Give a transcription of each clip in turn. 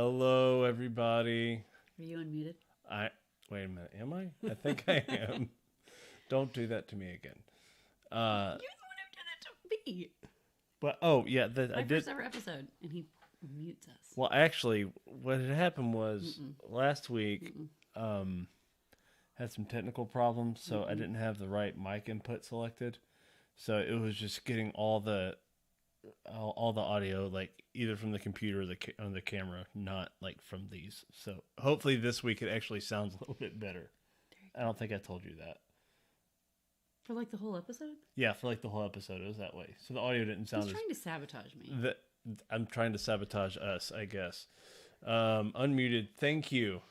Hello, everybody. Are you unmuted? Wait a minute. Am I? I think I am. Don't do that to me again. You're the one who did it to me. But I did. First ever episode, and he mutes us. Well, actually, what had happened was last week had some technical problems, so I didn't have the right mic input selected. So it was just getting all the audio, like either from the computer or the camera, not like from these. So hopefully this week it actually sounds a little bit better. I don't think I told you that. For like the whole episode? Yeah, for like the whole episode it was that way. So the audio didn't sound. He's trying to sabotage me. I'm trying to sabotage us, I guess. Unmuted. Thank you,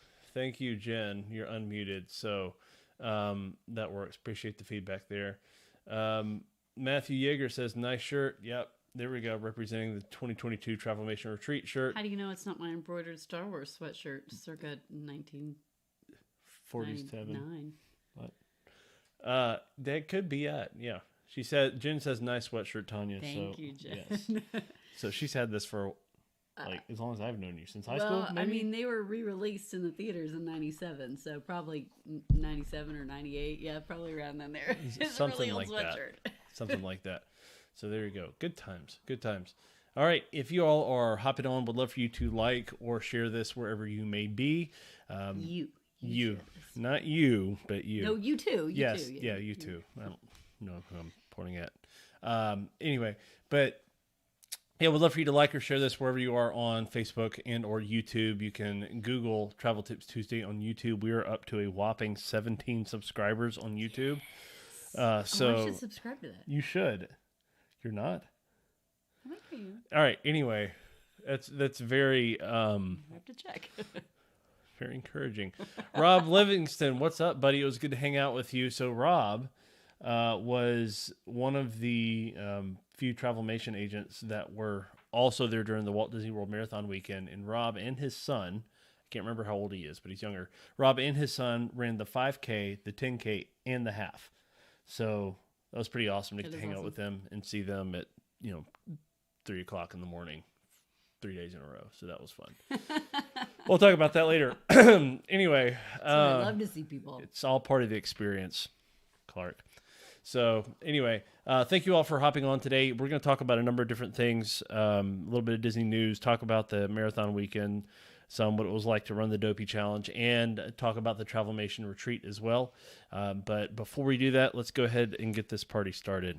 Jen. You're unmuted, so that works. Appreciate the feedback there. Matthew Yeager says, "Nice shirt." Yep. There we go, representing the 2022 Travelmation Retreat shirt. How do you know it's not my embroidered Star Wars sweatshirt circa 1947? What? That could be it. Yeah. Jen says, "Nice sweatshirt, Tanya." Thank you, Jen. Yes. So she's had this for like as long as I've known you, since high school. Maybe? I mean, they were re-released in the theaters in '97, so probably '97 or '98. Yeah, probably around then. There, it's something a really old like sweatshirt. that. Something like that. So there you go. Good times. Good times. All right. If you all are hopping on, would love for you to like or share this wherever you may be. You. Not you, but you. No, you too. Yes. Too. Yeah, you too. I don't know who I'm pointing at. Anyway, but yeah, we'd love for you to like or share this wherever you are on Facebook and or YouTube. You can Google Travel Tips Tuesday on YouTube. We are up to a whopping 17 subscribers on YouTube. So I should subscribe to that. You should. You're not? I might be. All right. Anyway, that's very I have to check. very encouraging. Rob Livingston, what's up, buddy? It was good to hang out with you. So Rob was one of the few Travelmation agents that were also there during the Walt Disney World Marathon weekend. And Rob and his son, I can't remember how old he is, but he's younger. Rob and his son ran the 5K, the 10K, and the half. So that was pretty awesome to get to hang out with them and see them at 3 o'clock in the morning, 3 days in a row. So that was fun. We'll talk about that later. Anyway, I love to see people. It's all part of the experience, Clark. So anyway, thank you all for hopping on today. We're going to talk about a number of different things, a little bit of Disney news, talk about the marathon weekend, what it was like to run the Dopey Challenge, and talk about the Travelmation Retreat as well. But before we do that, let's go ahead and get this party started.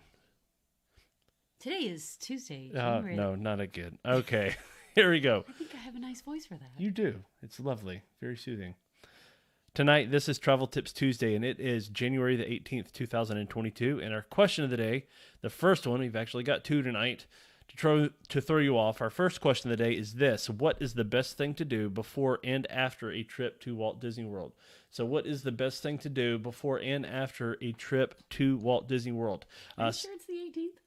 Today is Tuesday. No, not again. Okay, here we go. I think I have a nice voice for that. You do. It's lovely. Very soothing. Tonight, this is Travel Tips Tuesday, and it is January the 18th, 2022. And our question of the day, the first one, we've actually got two tonight, to throw you off. Our first question of the day is this: what is the best thing to do before and after a trip to Walt Disney World? So what is the best thing to do before and after a trip to Walt Disney World? Are you sure it's the 18th?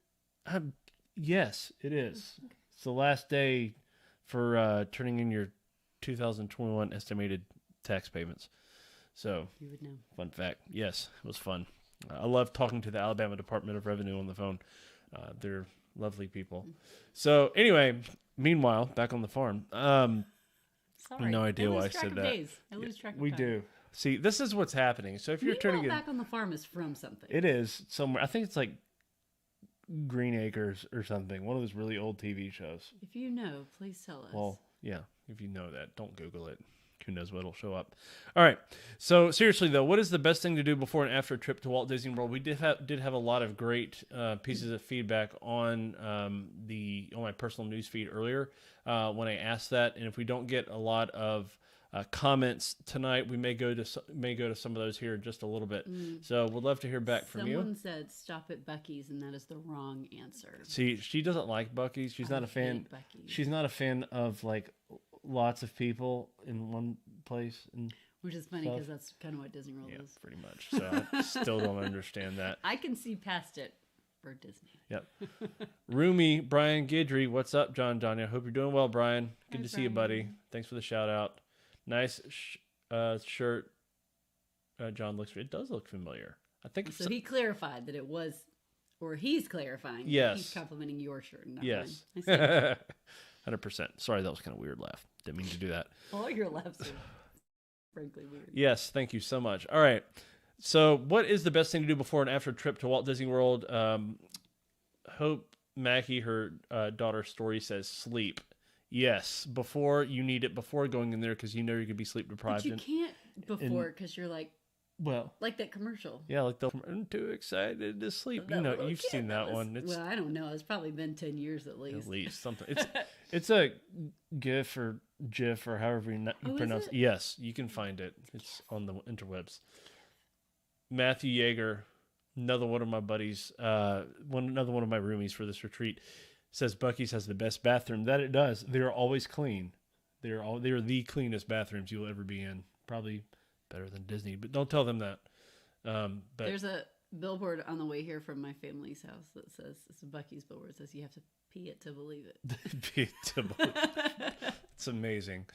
Yes, it is. Okay. It's the last day for turning in your 2021 estimated tax payments. So, you would know. Fun fact. Yes, it was fun. I love talking to the Alabama Department of Revenue on the phone. They're lovely people. So anyway, meanwhile, back on the farm. Sorry. No idea why I said that. Days. I lose track of we time. do. See, this is what's happening. So if you're turning back on the farm is from something. It is somewhere. I think it's like Green Acres or something. One of those really old TV shows. If you know, please tell us. Well, yeah. If you know that, don't Google it. Who knows what'll show up. All right. So seriously though, what is the best thing to do before and after a trip to Walt Disney World? We did have a lot of great pieces of feedback on my personal news feed earlier when I asked that. And if we don't get a lot of comments tonight, we may go to some of those here in just a little bit. So we'd love to hear back from you. Someone said stop at Buc-ee's, and that is the wrong answer. See, she doesn't like Buc-ee's. She's not a fan. She's not a fan of like lots of people in one place, which is funny because that's kind of what Disney World is. Pretty much. So I still don't understand that. I can see past it for Disney. Yep. Roomy Brian Guidry, what's up, John and Tanya? Hope you're doing well, Brian. Good to see you, buddy. Thanks for the shout out. Nice shirt. John looks. It does look familiar. I think so. He clarified that it was, or he's clarifying. Yes. He's complimenting your shirt. Not yes. Mine. 100%. Sorry, that was kind of a weird laugh. Didn't mean to do that. All your laughs are frankly weird. Yes, thank you so much. All right. So what is the best thing to do before and after a trip to Walt Disney World? Hope Mackie, her daughter's story says sleep. Yes, before you need it before going in there because you know you're gonna be sleep deprived. But you can't before because you're like that commercial. Yeah, like I'm too excited to sleep. That You know, little you've kid seen that was- one. It's Well, I don't know. It's probably been 10 years at least. at least something. It's a GIF or GIF or however you pronounce it. Yes, you can find it. It's on the interwebs. Matthew Yeager, another one of my buddies, another one of my roomies for this retreat, says Buc-ee's has the best bathroom. That it does. They're always clean. They're the cleanest bathrooms you'll ever be in. Probably better than Disney, but don't tell them that. But there's a billboard on the way here from my family's house that says, it's a Buc-ee's billboard. It says you have to pee it to believe it. It's amazing.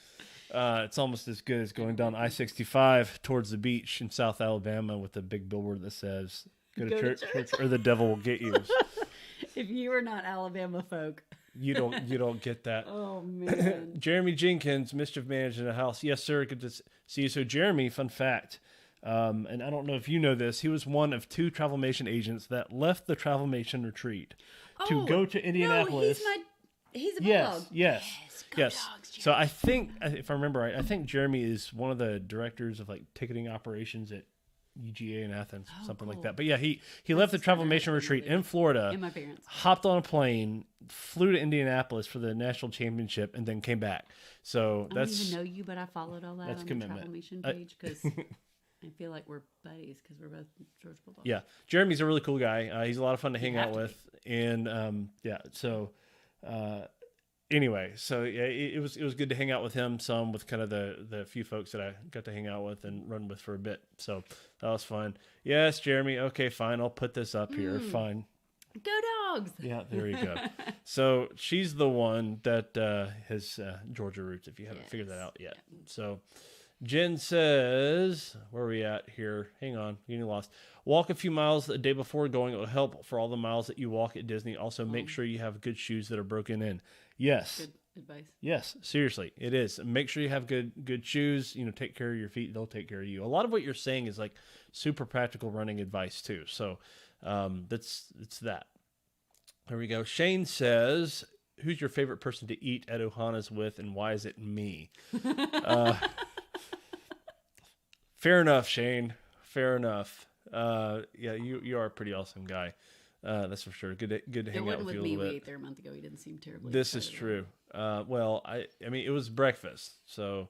It's almost as good as going down I-65 towards the beach in South Alabama with a big billboard that says, go to church or the devil will get you. If you are not Alabama folk. You don't get that. Oh, man. Jeremy Jenkins, Mischief Manager in the house. Yes, sir. Good to see you. So Jeremy, fun fact, and I don't know if you know this, he was one of 2 Travelmation agents that left the Travelmation Retreat to go to Indianapolis. No, he's a bulldog. Yes. Go Dogs, so I think, if I remember right, I think Jeremy is one of the directors of like ticketing operations at UGA in Athens, something like that. But yeah, he left the Travelmation Retreat in Florida, and my parents hopped on a plane, flew to Indianapolis for the national championship, and then came back. So I don't even know you, but I followed all that on commitment. the Travelmation page because I feel like we're buddies because we're both Georgia Bulldogs. Yeah, Jeremy's a really cool guy. He's a lot of fun to hang out with, and anyway, so yeah, it was good to hang out with him some, with kind of the few folks that I got to hang out with and run with for a bit. So that was fun. Yes, Jeremy. Okay, fine. I'll put this up here. Fine. Go Dogs. Yeah, there you go. So she's the one that has Georgia roots, if you haven't figured that out yet. Yeah. So Jen says, where are we at here? Hang on, getting lost. Walk a few miles the day before going. It will help for all the miles that you walk at Disney. Also, make sure you have good shoes that are broken in. Yes. Good advice. Yes, seriously, it is. Make sure you have good shoes. You know, take care of your feet. They'll take care of you. A lot of what you're saying is like super practical running advice too. So it's that. There we go. Shane says, who's your favorite person to eat at Ohana's with, and why is it me? Fair enough, Shane. Fair enough. Yeah, you are a pretty awesome guy. That's for sure. Good to hang out with you a little bit. We ate there a month ago. He didn't seem terribly. This is true. Well, I mean, it was breakfast, so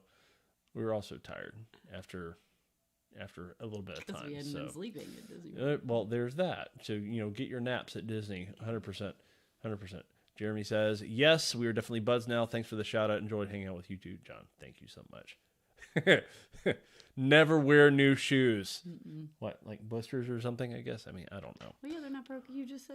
we were also tired after a little bit of time. We hadn't been sleeping at Disney. Well, there's that. So get your naps at Disney. 100%. Jeremy says, yes, we are definitely buds now. Thanks for the shout out. Enjoyed hanging out with you too, John. Thank you so much. Never wear new shoes. What, like blisters or something? I guess. I mean, I don't know. Well, yeah, they're not broken. You just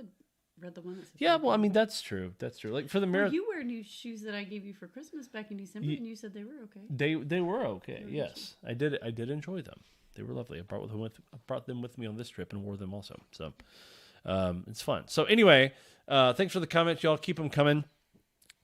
read the one that said. Yeah, well, I mean, that's true. Like for the marathon, you wear new shoes that I gave you for Christmas back in December, and you said they were okay. They were okay. Yes, I did enjoy them. They were lovely. I brought them with me on this trip and wore them also. So it's fun. So anyway, thanks for the comments, y'all. Keep them coming.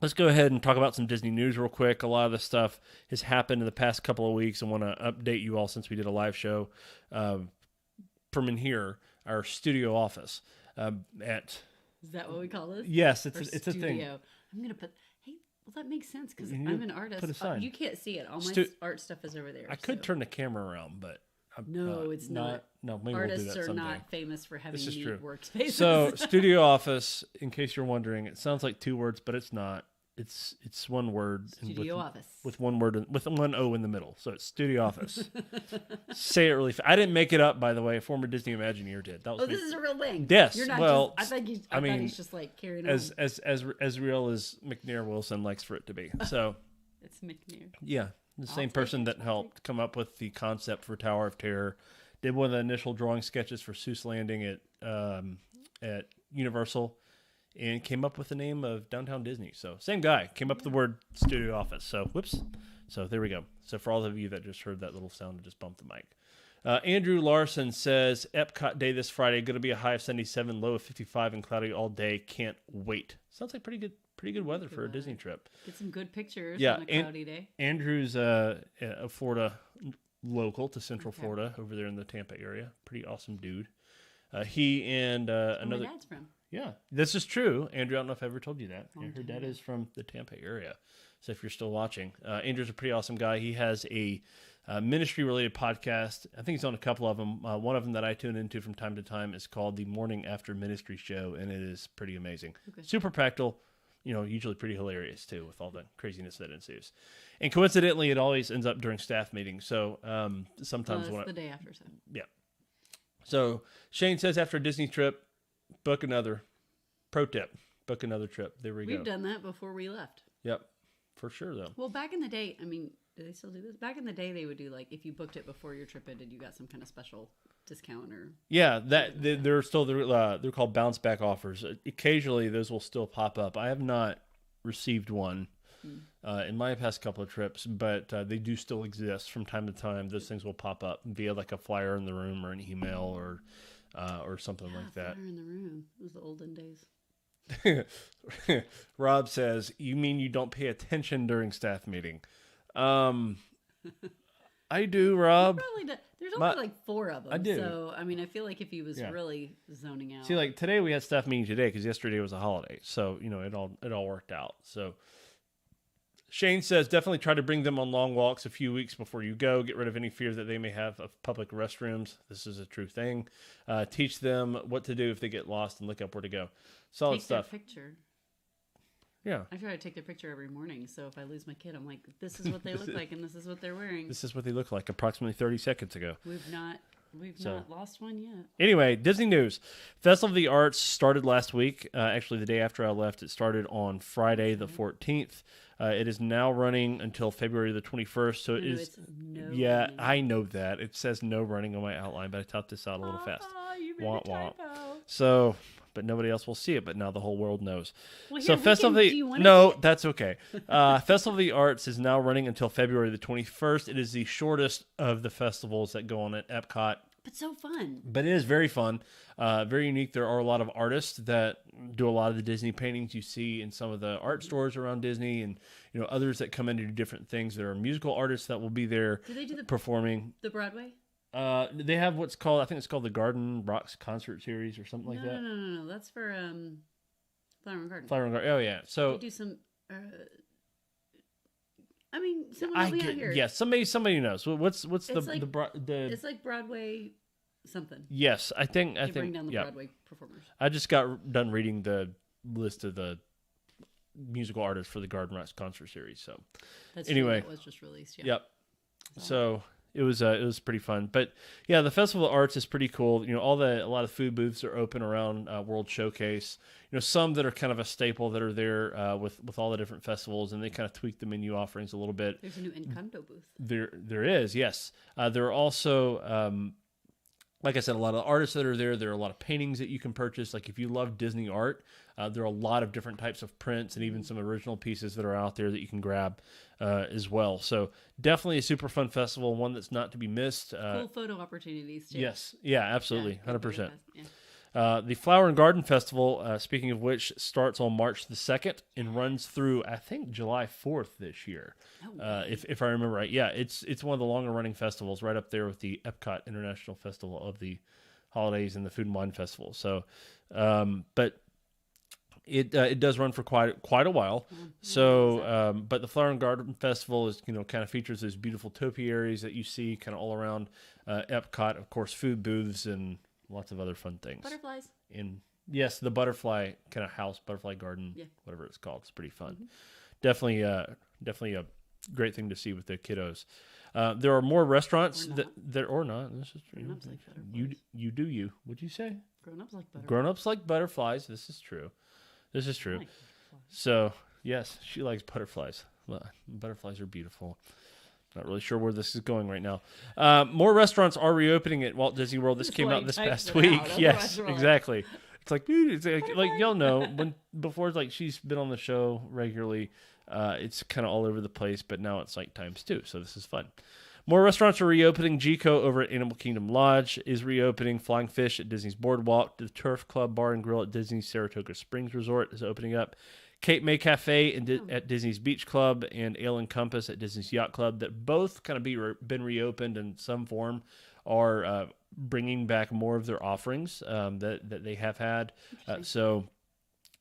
Let's go ahead and talk about some Disney news real quick. A lot of the stuff has happened in the past couple of weeks. I want to update you all since we did a live show from in here, our studio office at. Is that what we call this? Yes, it's a thing. I'm gonna put. Hey, well that makes sense because I'm an artist. Put a sign. You can't see it. All my art stuff is over there. I could turn the camera around, but no, it's not. No, maybe artists we'll do that are someday. not famous for having neat workspaces. So studio office, in case you're wondering, it sounds like 2 words, but it's not. It's one word. Studio office. With one word, with one O in the middle. So it's studio office. Say it really fast. I didn't make it up, by the way. A former Disney Imagineer did. That was this is a real thing. Yes. You're not well, I thought he's just like carrying on. As real as McNair Wilson likes for it to be. So it's McNair. Yeah. The same person that helped come up with the concept for Tower of Terror. Did one of the initial drawing sketches for Seuss Landing at Universal. And came up with the name of Downtown Disney. So same guy came up with the word studio office. So whoops. So there we go. So for all of you that just heard that little sound, I just bumped the mic. Andrew Larson says, Epcot Day this Friday. Going to be a high of 77, low of 55, and cloudy all day. Can't wait. Sounds like pretty pretty good weather for a Disney trip. Get some good pictures Yeah, on a cloudy day. Andrew's a Florida local to Central Florida over there in the Tampa area. Pretty awesome dude. He and another. My dad's from. Yeah, this is true. Andrew, I don't know if I ever told you that. Yeah, her dad is from the Tampa area. So if you're still watching, Andrew's a pretty awesome guy. He has a ministry-related podcast. I think he's on a couple of them. One of them that I tune into from time to time is called The Morning After Ministry Show, and it is pretty amazing. Okay. Super practical, usually pretty hilarious, too, with all the craziness that ensues. And coincidentally, it always ends up during staff meetings. So sometimes it's the day after. So. Yeah. So Shane says after a Disney trip, book another. Pro tip, book another trip. There we go. We've done that before we left. Yep, for sure, though. Well, back in the day, I mean, do they still do this? Back in the day, they would do, like, if you booked it before your trip ended, you got some kind of special discount or... Yeah, they're still, they're called bounce back offers. Occasionally, those will still pop up. I have not received one in my past couple of trips, but they do still exist from time to time. Those things will pop up via, like, a flyer in the room or an email or something like that. Flyer in the room. It was the olden days. Rob says, "You mean you don't pay attention during staff meeting?" I do, Rob. Probably do. There's only like 4 of them. I do. So I mean, I feel like if he was really zoning out. See, like today we had staff meeting today because yesterday was a holiday, so it all worked out. So Shane says definitely try to bring them on long walks a few weeks before you go. Get rid of any fear that they may have of public restrooms. This is a true thing. Teach them what to do if they get lost and look up where to go. Solid take stuff. Their picture. Yeah. I try to take their picture every morning. So if I lose my kid, I'm like, this is what they look like and this is what they're wearing. This is what they look like approximately 30 seconds ago. We've not lost one yet. Anyway, Disney news. Festival of the Arts started last week. Actually, the day after I left, it started on Friday the 14th. It is now running until February the 21st. So it is. Running. I know that. It says no running on my outline, but I typed this out a little fast. You made a typo. So, but nobody else will see it, but now the whole world knows. Well, so Festival of the that's okay. Festival of the Arts is now running until February the 21st. It is the shortest of the festivals that go on at Epcot. But so fun. But it is very fun, very unique. There are a lot of artists that do a lot of the Disney paintings you see in some of the art stores around Disney, and others that come in to do different things. There are musical artists that will be there performing. The Broadway? They have what's called, I think it's called the Garden Rocks Concert Series or something like that. No. That's for Flower and Garden. Flower and Garden. Oh yeah. So they do some. I mean, someone will be out here. Yeah, somebody knows. What's the It's like Broadway something. Yes, I think bring down the Broadway performers. I just got done reading the list of the musical artists for the Garden Rocks Concert Series. So anyway, that was just released. Yeah. Yep. So it was pretty fun, but yeah, the Festival of Arts is pretty cool. A lot of food booths are open around World Showcase. Some that are kind of a staple that are there with all the different festivals, and they kind of tweak the menu offerings a little bit. There's a new Encanto booth. There is, yes. There are also, like I said, a lot of artists that are there. There are a lot of paintings that you can purchase. Like if you love Disney art, there are a lot of different types of prints and even some original pieces that are out there that you can grab as well. So definitely a super fun festival, one that's not to be missed. Cool photo opportunities too. Yes, yeah, absolutely, 100%. Yeah. The Flower and Garden Festival, speaking of which, starts on March the 2nd and runs through, I think, July 4th this year, if I remember right. Yeah, it's one of the longer running festivals, right up there with the Epcot International Festival of the Holidays and the Food and Wine Festival. So, but it does run for quite a while. So, but the Flower and Garden Festival is kind of features those beautiful topiaries that you see kind of all around Epcot. Of course, food booths and lots of other fun things. Butterflies. Yes, the butterfly kind of house, butterfly garden, whatever it's called. It's pretty fun. Mm-hmm. Definitely a great thing to see with the kiddos. There are more restaurants or not. This is true. Grown-ups like butterflies. You do you. What'd you say? Grown-ups like butterflies. Grown-ups like butterflies. This is true. Like so, yes, she likes butterflies. Well, butterflies are beautiful. Not really sure where this is going right now. More restaurants are reopening at Walt Disney World. This came out this past week. Yes, exactly. It's like, dude, it's like y'all know before it's like she's been on the show regularly. It's kind of all over the place, but now it's like times 2. So this is fun. More restaurants are reopening. Gico over at Animal Kingdom Lodge is reopening. Flying Fish at Disney's Boardwalk. The Turf Club Bar and Grill at Disney's Saratoga Springs Resort is opening up. Cape May Cafe at Disney's Beach Club and Ale and Compass at Disney's Yacht Club, that both kind of been reopened in some form, are bringing back more of their offerings that they have had. So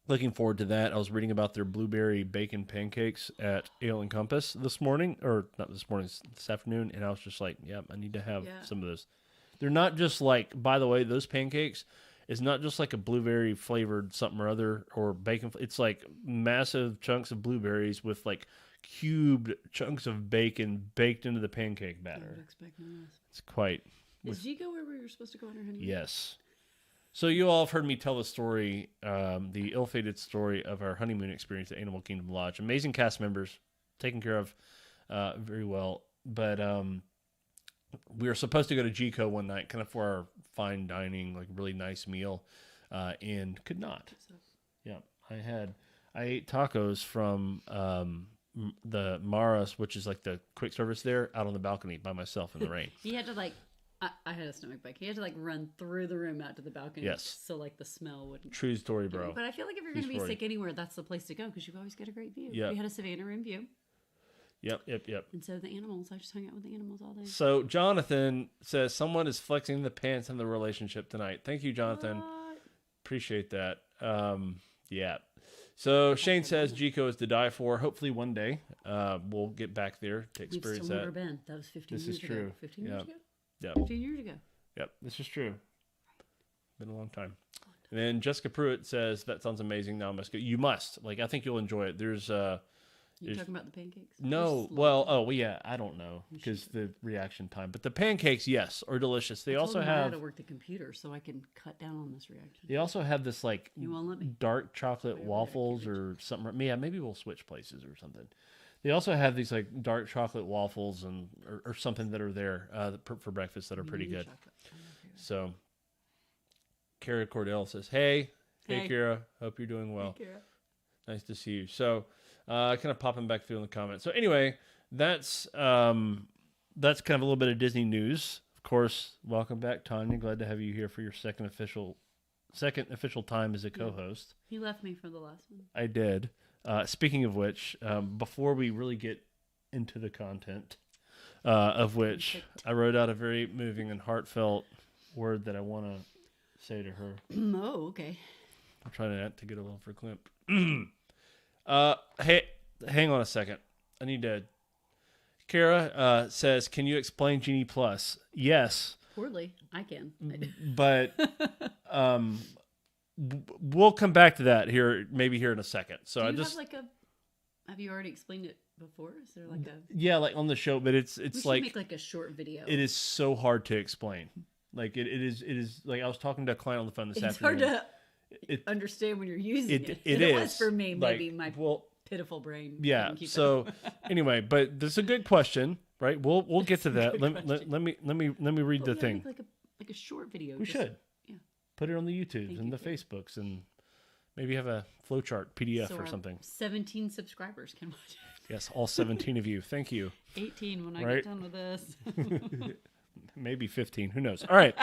looking forward to that. I was reading about their blueberry bacon pancakes at Ale and Compass this morning, or not this morning, this afternoon, and I was just like, yeah, I need to have some of those. They're not just like, by the way, those pancakes is not just like a blueberry flavored something or other, or bacon. It's like massive chunks of blueberries with like cubed chunks of bacon baked into the pancake batter. I would expect no less. It's quite. Did you go where we were supposed to go on our honeymoon? Yes. So you all have heard me tell the story, the ill-fated story of our honeymoon experience at Animal Kingdom Lodge. Amazing cast members, taken care of very well. But we were supposed to go to GCO one night, kind of for our fine dining, like really nice meal, and could not. Yeah, I ate tacos from the Maras, which is like the quick service there, out on the balcony by myself in the rain. You had to like. I had a stomach bug. He had to like run through the room out to the balcony. Yes. So like the smell wouldn't. True story, bro. But I feel like if you're going to be sick anywhere, that's the place to go because you always get a great view. Yep. We had a Savannah room view. Yep. And so the animals, I just hung out with the animals all day. So Jonathan says someone is flexing the pants in the relationship tonight. Thank you, Jonathan. Appreciate that. Yeah. So Shane says GCO is to die for. Hopefully one day we'll get back there to experience that. We've still never been. That was 15 years ago. This is true. 15 years ago? Yeah. 15 years ago. Yep, this is true. Been a long time. And then Jessica Pruitt says, that sounds amazing. Now I must go. You must. Like, I think you'll enjoy it. You talking about the pancakes? No. Well, yeah, I don't know because the reaction time. But the pancakes, yes, are delicious. They also have. I had to work the computer so I can cut down on this reaction. They also have this like you won't let me? Dark chocolate waffles or something. Yeah, maybe we'll switch places or something. They also have these like dark chocolate waffles and or something that are there for breakfast that are pretty good. So, Kara Cordell says, "Hey, Kara, hope you're doing well. Hey, Kara. Nice to see you." So, kind of popping back through in the comments. So anyway, that's kind of a little bit of Disney news. Of course, welcome back, Tanya. Glad to have you here for your second official time as a co-host. You left me for the last one. I did. Speaking of which, before we really get into the content, of which I wrote out a very moving and heartfelt word that I want to say to her. Oh, okay. I'm trying not to get a little verklempt. Hey, hang on a second. I need to. Kara says, "Can you explain Genie Plus?" Yes. Poorly, I can. But we'll come back to that maybe here in a second. So have you already explained it before? Is there like a? Yeah, like on the show, but it's we like make like a short video. It is so hard to explain. Like it is like I was talking to a client on the phone this afternoon. It's hard to understand when you're using it. It was for me, maybe my pitiful brain. Yeah. So anyway, but this is a good question, right? We'll get to that. Let me read the thing. Make like a short video. We should. Yeah. Put it on the YouTubes and the Facebooks and maybe have a flowchart PDF or something. 17 subscribers can watch it. Yes, all 17 of you. Thank you. 18 when I get done with this. Maybe 15. Who knows? All right.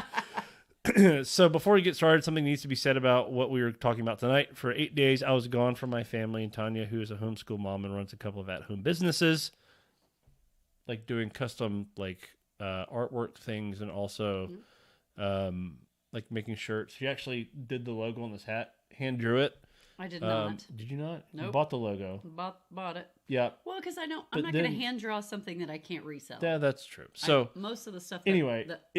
So before we get started, something needs to be said about what we were talking about tonight. For 8 days, I was gone from my family, and Tanya, who is a homeschool mom and runs a couple of at-home businesses, like doing custom artwork things, and also like making shirts. She actually did the logo on this hat, hand drew it. I did not. Did you not? Nope. You bought the logo. Bought it. Yeah. Well, because I'm not going to hand draw something that I can't resell. Yeah, that's true. So most of the stuff.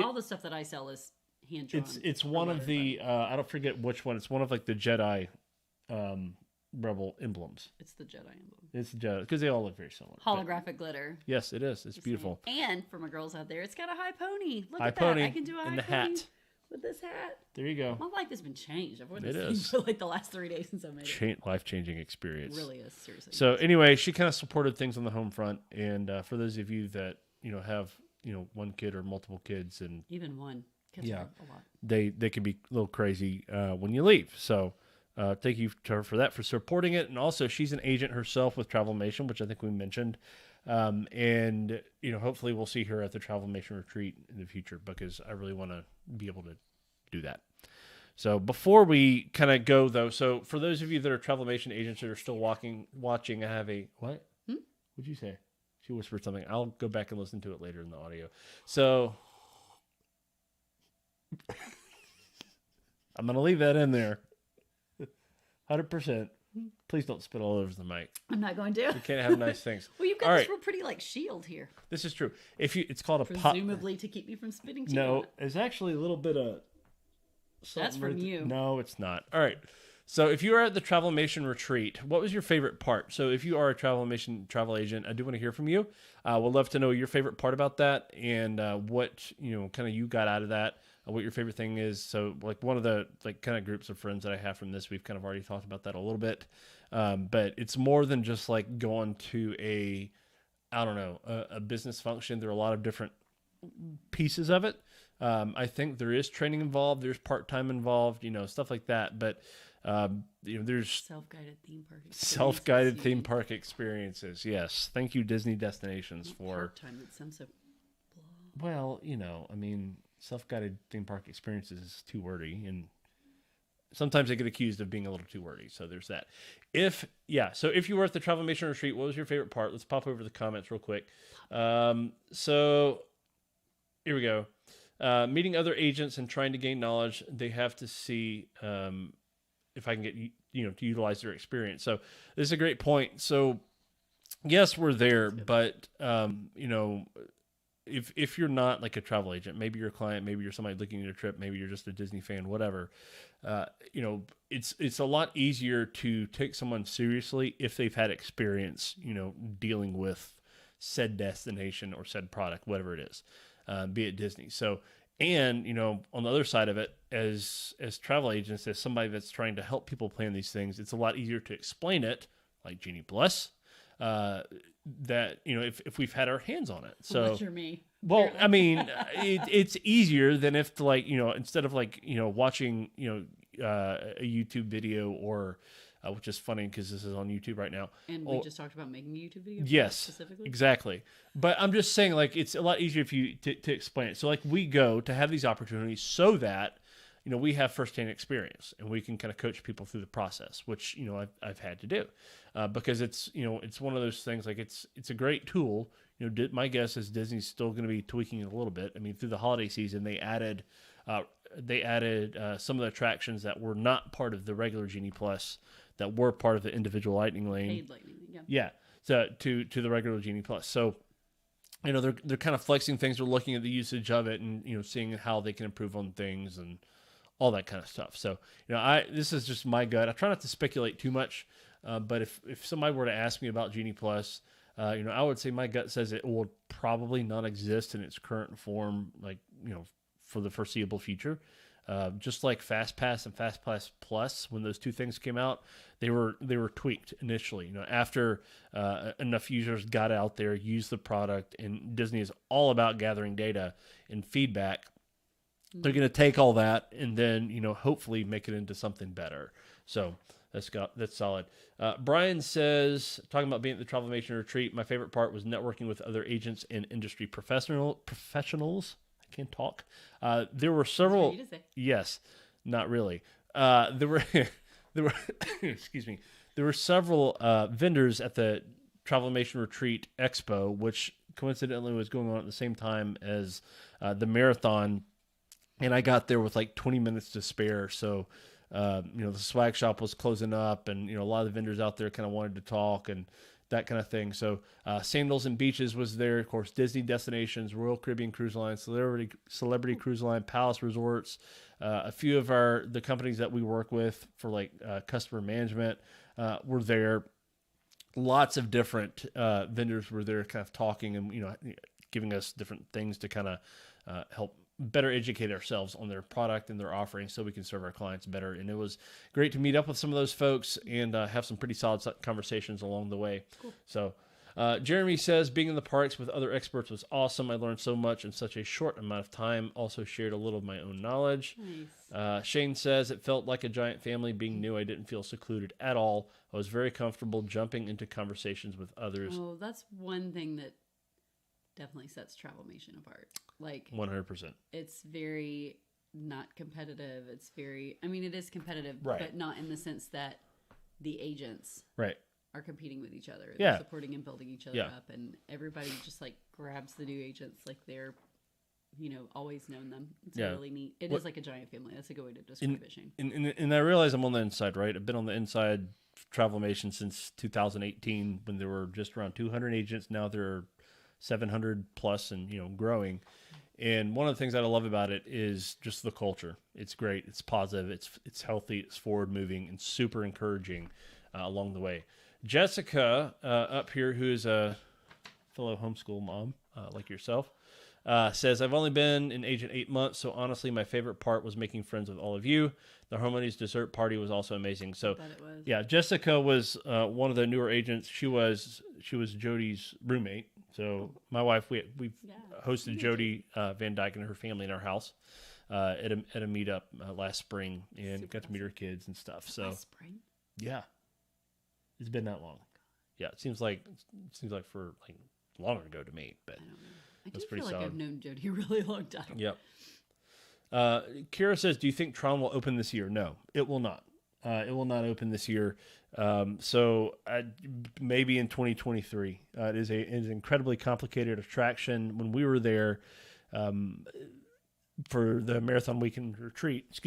All the stuff that I sell is hand drawn. It's one of the I don't forget which one. It's one of like the Jedi Rebel emblems. It's the Jedi emblem. It's the Jedi because they all look very similar. Holographic glitter. Yes, it is. It's beautiful. And for my girls out there, it's got a high pony. Look at that. I can do a high and the pony hat. with this hat. There you go. My life has been changed. I've worn this thing for like the last 3 days since I made it. Life-changing experience. It really is, seriously. So anyway, she kind of supported things on the home front, and for those of you that have one kid or multiple kids, and even one, kids are a lot. They can be a little crazy when you leave. So thank you to her for that, for supporting it, and also she's an agent herself with Travelmation, which I think we mentioned. And hopefully we'll see her at the Travelmation Retreat in the future because I really want to be able to do that. So before we kind of go though, so for those of you that are Travelmation agents that are still watching, I have a what? What'd you say? She whispered something. I'll go back and listen to it later in the audio. So I'm gonna leave that in there. 100%. Please don't spit all over the mic. I'm not going to. We can't have nice things. Well, you've got All this right. real pretty like shield here. This is true. It's called a Presumably to keep me from spitting tea. No, it's actually a little bit of. That's from you. No, it's not. All right. So if you are at the Travelmation Retreat, what was your favorite part? So if you are a Travelmation travel agent, I do want to hear from you. We'd love to know your favorite part about that and what kind of you got out of that. What your favorite thing is. So like one of the like kind of groups of friends that I have from this, we've kind of already talked about that a little bit. But it's more than just like going to a business function. There are a lot of different pieces of it. I think there is training involved. There's part-time involved, stuff like that. But, there's self-guided theme park experiences. Yes. Thank you, Disney Destinations, for part-time. That sounds so blah. Well, self-guided theme park experiences is too wordy, and sometimes they get accused of being a little too wordy. So there's that. So if you were at the Travelmation Retreat, what was your favorite part? Let's pop over the comments real quick. So here we go. Meeting other agents and trying to gain knowledge. They have to see if I can get to utilize their experience. So this is a great point. So yes, we're there, but if you're not like a travel agent, maybe you're a client, maybe you're somebody looking at a trip, maybe you're just a Disney fan, whatever. It's a lot easier to take someone seriously if they've had experience, dealing with said destination or said product, whatever it is, be it Disney. So, and on the other side of it, as travel agents, as somebody that's trying to help people plan these things, it's a lot easier to explain it, like Genie Plus. That if we've had our hands on it. So Much or me. Well, I mean, it's easier than if instead of watching a YouTube video or which is funny because this is on YouTube right now. And we just talked about making a YouTube video. Yes, specifically. Exactly. But I'm just saying, it's a lot easier if you to explain it. So we go to have these opportunities so that we have firsthand experience and we can kind of coach people through the process, which I've had to do because it's one of those things. It's a great tool. My guess is Disney's still going to be tweaking it a little bit. I mean, through the holiday season, they added some of the attractions that were not part of the regular Genie Plus, that were part of the individual Lightning Lane. Paid Lightning Lane, yeah. So to the regular Genie Plus. So they're kind of flexing things. They're looking at the usage of it and seeing how they can improve on things and all that kind of stuff. So this is just my gut. I try not to speculate too much, but if somebody were to ask me about Genie Plus, I would say my gut says it will probably not exist in its current form, for the foreseeable future. Just like FastPass and FastPass Plus, when those two things came out, they were tweaked initially. After enough users got out there, used the product, and Disney is all about gathering data and feedback. They're going to take all that and then hopefully make it into something better. So that's solid. Brian says, talking about being at the Travelmation Retreat, my favorite part was networking with other agents and industry professionals. I can't talk. There were several. Yes, not really. There were excuse me. There were several vendors at the Travelmation Retreat Expo, which coincidentally was going on at the same time as the marathon, and I got there with 20 minutes to spare. So the swag shop was closing up, and a lot of the vendors out there kind of wanted to talk and that kind of thing. So Sandals and Beaches was there, of course. Disney Destinations, Royal Caribbean Cruise Line, Celebrity Cruise Line, Palace Resorts, a few of the companies that we work with for customer management were there. Lots of different vendors were there, kind of talking and giving us different things to kind of help better educate ourselves on their product and their offerings so we can serve our clients better. And it was great to meet up with some of those folks and have some pretty solid conversations along the way. Cool. So Jeremy says, being in the parks with other experts was awesome. I learned so much in such a short amount of time. Also shared a little of my own knowledge. Nice. Shane says, it felt like a giant family. Being new, I didn't feel secluded at all. I was very comfortable jumping into conversations with others. Oh, that's one thing that definitely sets Travelmation apart. 100%. It's very not competitive. It's very, I mean, it is competitive, Right. but not in the sense that the agents Right. are competing with each other. Yeah. They're supporting and building each other Yeah. up, and everybody just like grabs the new agents like they're, always known them. It's really neat. It is like a giant family. That's a good way to describe fishing. And I realize I'm on the inside, right? I've been on the inside Travelmation since 2018 when there were just around 200 agents. Now there are 700 plus and, growing. And one of the things that I love about it is just the culture. It's great. It's positive. It's healthy. It's forward moving and super encouraging along the way. Jessica up here, who is a fellow homeschool mom like yourself, says, I've only been an agent 8 months, so honestly, my favorite part was making friends with all of you. The Harmonies dessert party was also amazing. So, It was. yeah, Jessica was one of the newer agents. She was Jody's roommate. So, my wife, we hosted Jody Van Dyke and her family in our house at a meetup last spring, and got to meet her kids and stuff. So, Last spring? Yeah, it's been that long. Yeah, it seems like for like longer ago to me, but. I don't know. I That's do pretty feel like solid. I've known Jody a really long time. Yep. Kira says, do you think Tron will open this year? No, it will not. It will not open this year. So maybe in 2023. It is an incredibly complicated attraction. When we were there for the Marathon Weekend Retreat,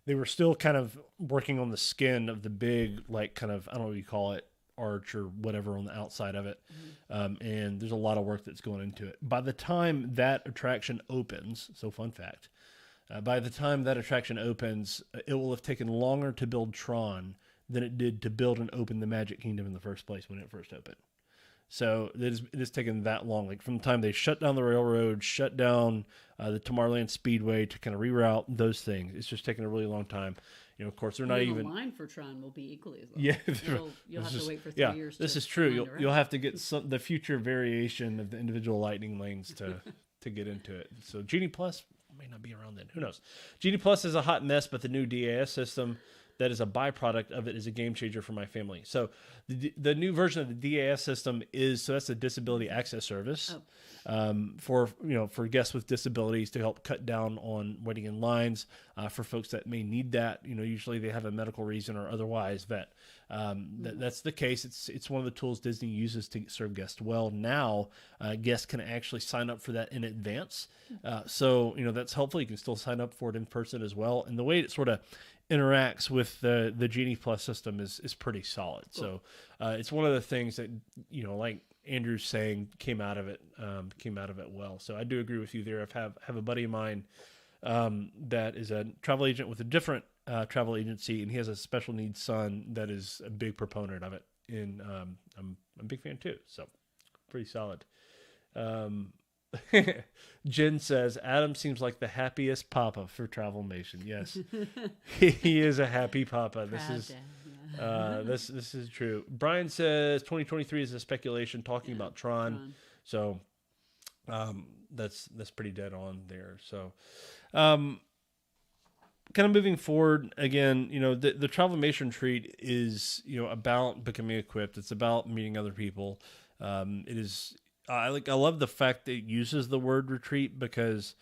they were still kind of working on the skin of the big, like kind of, I don't know what you call it, arch or whatever on the outside of it. And there's a lot of work that's going into it. By the time that attraction opens, so fun fact, by the time that attraction opens, it will have taken longer to build Tron than it did to build and open the Magic Kingdom in the first place when it first opened. So it has taken that long. Like from the time they shut down the railroad, shut down the Tomorrowland Speedway to kind of reroute those things, it's just taken a really long time. Of course, they're not even. The line for Tron will be equally as long. Yeah, you'll have to wait for 3 years. This is true. You'll have to get the future variation of the individual lightning lanes to get into it. So Genie Plus may not be around then. Who knows? Genie Plus is a hot mess, but the new DAF system that is a byproduct of it is a game changer for my family. So the new version of the DAF system that's a disability access service for guests with disabilities to help cut down on waiting in lines for folks that may need that. Usually they have a medical reason or otherwise that's the case. It's one of the tools Disney uses to serve guests well. Now guests can actually sign up for that in advance. So that's helpful. You can still sign up for it in person as well. And the way it sort of interacts with the Genie Plus system is pretty solid. Cool. So it's one of the things that like Andrew's saying came out of it well. So I do agree with you there. I have a buddy of mine that is a travel agent with a different travel agency, and he has a special needs son that is a big proponent of it, and I'm a big fan too. So pretty solid. Jen says Adam seems like the happiest papa for Travelmation. Yes, he is a happy papa. This is true. Brian says 2023 is a speculation talking about Tron. So that's pretty dead on there. So kind of moving forward again, the Travelmation Retreat is about becoming equipped. It's about meeting other people. It is. I love the fact that it uses the word retreat because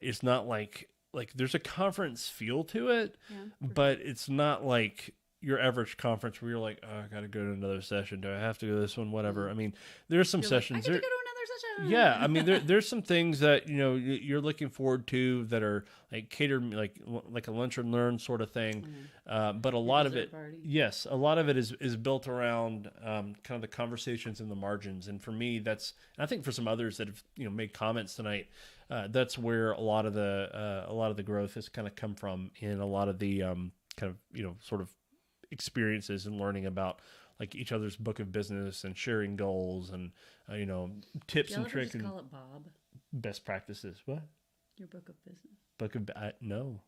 it's not like there's a conference feel to it, but it's not like your average conference where you're like, oh, I got to go to another session. Do I have to go to this one? Whatever. I mean, there's some sessions. I get to go to another session. Yeah, I mean, there's some things that you're looking forward to that are like catered, like a lunch and learn sort of thing. But a lot of it, yes, a lot of it is built around kind of the conversations in the margins. And for me, and I think for some others that have made comments tonight, that's where a lot of the growth has kind of come from in a lot of the kind of sort of experiences and learning about like each other's book of business and sharing goals and tips and tricks and call it Bob. Best practices. What? Your book of business. No.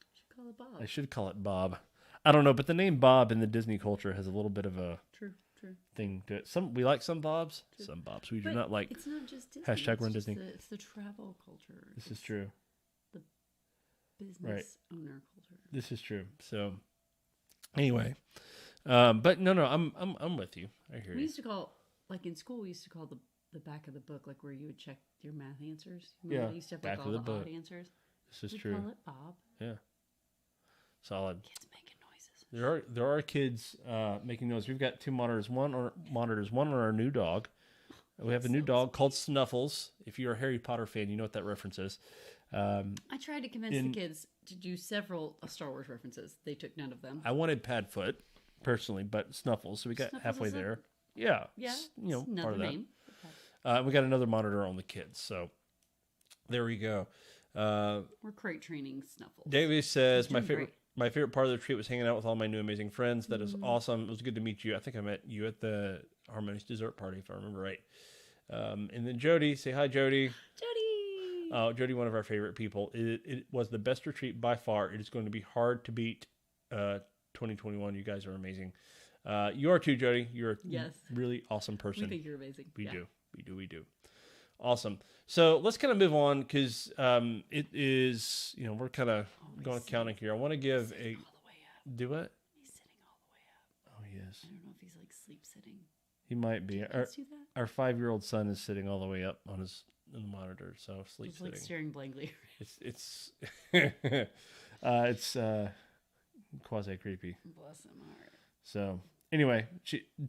You should call it Bob. I should call it Bob. I don't know, but the name Bob in the Disney culture has a little bit of a true thing to it. We like some Bobs, some Bobs we do not like. It's not just Disney. Hashtag run Disney. It's the travel culture. This is true. The business owner culture. This is true. So anyway, but no, I'm with you. I hear you. We used to call, like in school, we used to call the back of the book, like where you would check your math answers. Yeah, you used to have back like of all the the odd book. answers. This is we true. call it Bob. Yeah. Solid. Kids making noises. There are kids making noise. We've got two monitors. One on our new dog. We have a new dog called Snuffles. If you're a Harry Potter fan, you know what that reference is. I tried to convince the kids to do several Star Wars references. They took none of them. I wanted Padfoot personally, but Snuffles. So we got Snuffles halfway is there. Yeah. Yeah. You know, Another part of that. name. We got another monitor on the kids. So there we go. We're crate training Snuffles. Davey says He's doing great. my favorite part of the retreat was hanging out with all my new amazing friends. That is awesome. It was good to meet you. I think I met you at the Harmonious Dessert Party, if I remember right. And then Jody, say hi, Jody. Jody. Oh, Jody, one of our favorite people. It was the best retreat by far. It is going to be hard to beat 2021. You guys are amazing. You are too, Jody. You're a really awesome person. We think you're amazing. We do. Awesome. So let's kind of move on because it is, we're kind of going counting here. I want to give all the way up. Do it. He's sitting all the way up. Oh, yes. I don't know if he's like sleep sitting. He might be. Do Our 5-year-old son is sitting all the way up on the monitor, so sleep sitting. Like staring blankly. It's quasi creepy. Bless him heart. So anyway,